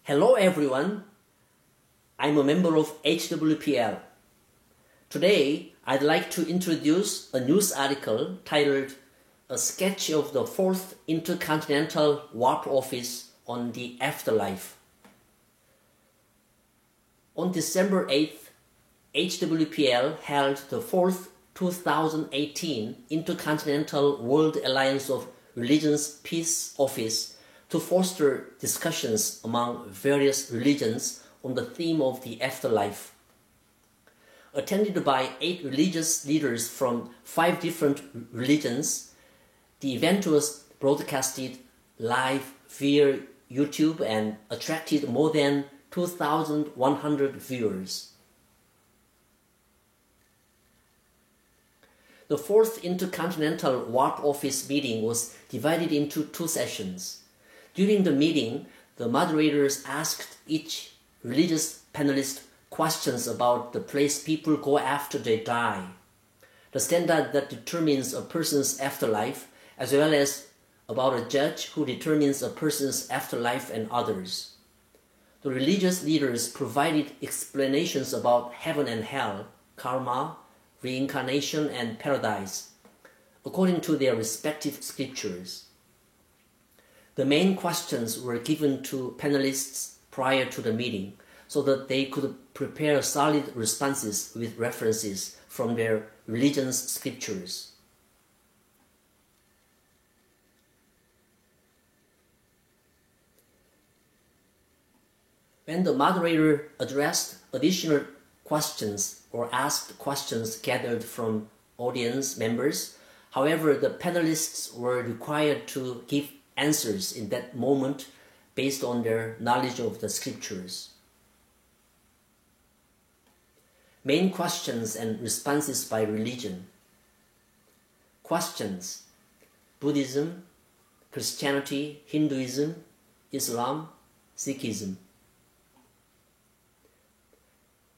Hello everyone, I'm a member of HWPL. Today, I'd like to introduce a news article titled A Sketch of the Fourth Intercontinental Warp Office on the Afterlife. On December 8th, HWPL held the 4th 2018 Intercontinental World Alliance of Religions Peace Office to foster discussions among various religions on the theme of the afterlife. Attended by 8 religious leaders from 5 different religions, the event was broadcasted live via YouTube and attracted more than 2,100 viewers. The 4th Intercontinental Warp Office meeting was divided into 2 sessions. During the meeting, the moderators asked each religious panelist questions about the place people go after they die, the standard that determines a person's afterlife, as well as about a judge who determines a person's afterlife and others. The religious leaders provided explanations about heaven and hell, karma, reincarnation, and paradise, according to their respective scriptures. The main questions were given to panelists prior to the meeting so that they could prepare solid responses with references from their religion's scriptures. When the moderator addressed additional questions or asked questions gathered from audience members, however, the panelists were required to give answers in that moment based on their knowledge of the scriptures. Main questions and responses by religion. Questions: Buddhism, Christianity, Hinduism, Islam, Sikhism.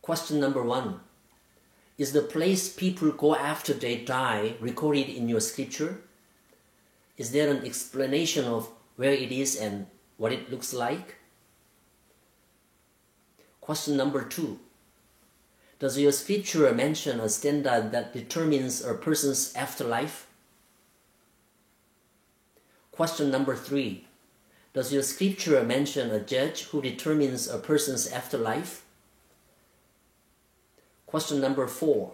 Question number 1. Is the place people go after they die recorded in your scripture? Is there an explanation of where it is and what it looks like? Question number 2. Does your scripture mention a standard that determines a person's afterlife? Question number 3. Does your scripture mention a judge who determines a person's afterlife? Question number 4.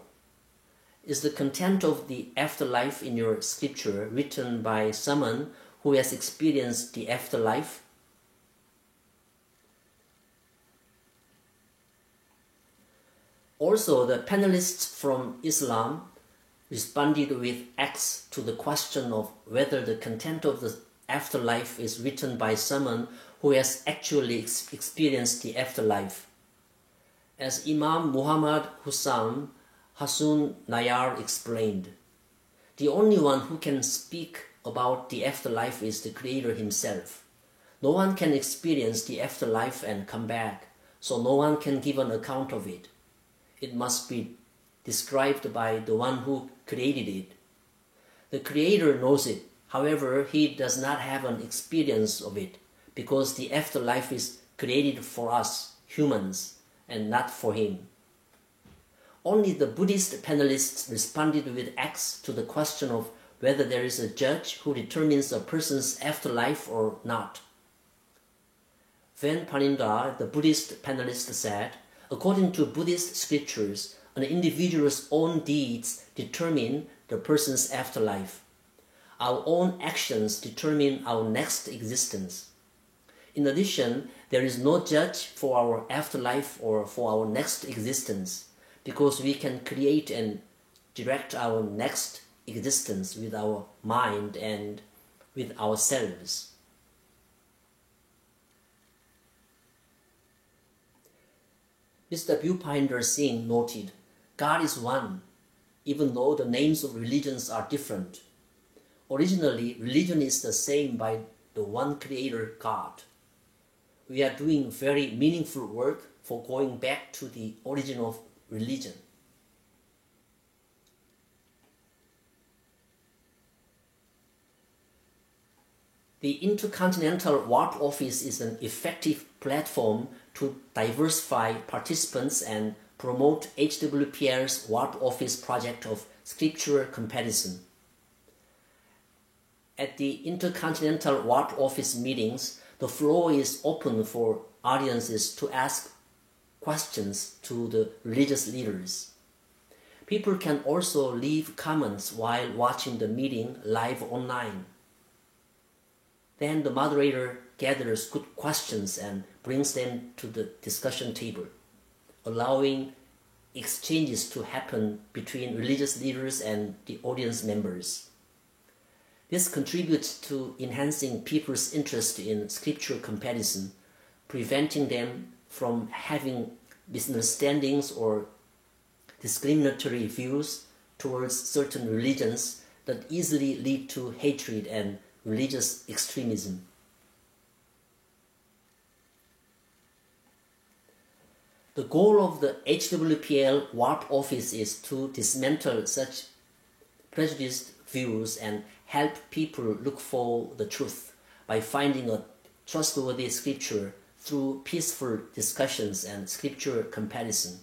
Is the content of the afterlife in your scripture written by someone who has experienced the afterlife? Also, the panelists from Islam responded with X to the question of whether the content of the afterlife is written by someone who has actually experienced the afterlife. As Imam Muhammad Hussain Hassun Nayar explained, the only one who can speak about the afterlife is the Creator himself. No one can experience the afterlife and come back, so no one can give an account of it. It must be described by the one who created it. The Creator knows it, however, he does not have an experience of it, because the afterlife is created for us, humans, and not for him. Only the Buddhist panelists responded with X to the question of whether there is a judge who determines a person's afterlife or not. Ven Paninda, the Buddhist panelist, said, according to Buddhist scriptures, an individual's own deeds determine the person's afterlife. Our own actions determine our next existence. In addition, there is no judge for our afterlife or for our next existence, because we can create and direct our next existence with our mind and with ourselves. Mr. Bhupinder Singh noted, God is one, even though the names of religions are different. Originally, religion is the same by the one Creator, God. We are doing very meaningful work for going back to the origin of religion. The Intercontinental Warp Office is an effective platform to diversify participants and promote HWPL's Warp Office project of scripture comparison. At the Intercontinental Warp Office meetings, the floor is open for audiences to ask questions to the religious leaders. People can also leave comments while watching the meeting live online. Then the moderator gathers good questions and brings them to the discussion table, allowing exchanges to happen between religious leaders and the audience members. This contributes to enhancing people's interest in scripture comparison, preventing them from having misunderstandings or discriminatory views towards certain religions that easily lead to hatred and religious extremism. The goal of the HWPL Warp Office is to dismantle such prejudiced views and help people look for the truth by finding a trustworthy scripture through peaceful discussions and scripture comparison.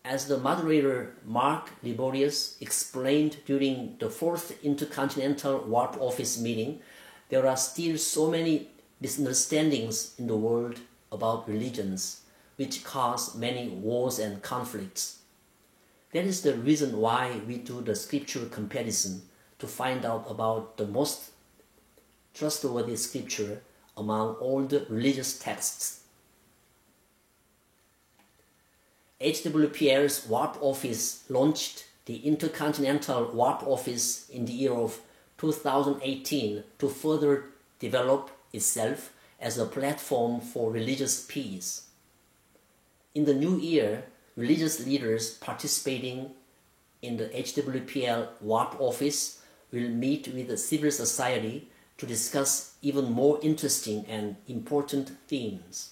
As the moderator Mark Liborius explained during the 4th Intercontinental Warp Office meeting, there are still so many misunderstandings in the world about religions, which cause many wars and conflicts. That is the reason why we do the scripture comparison, to find out about the most trustworthy scripture among all the religious texts. HWPL's Warp Office launched the Intercontinental Warp Office in the year of 2018 to further develop itself as a platform for religious peace. In the new year, religious leaders participating in the HWPL Warp Office will meet with the civil society to discuss even more interesting and important themes.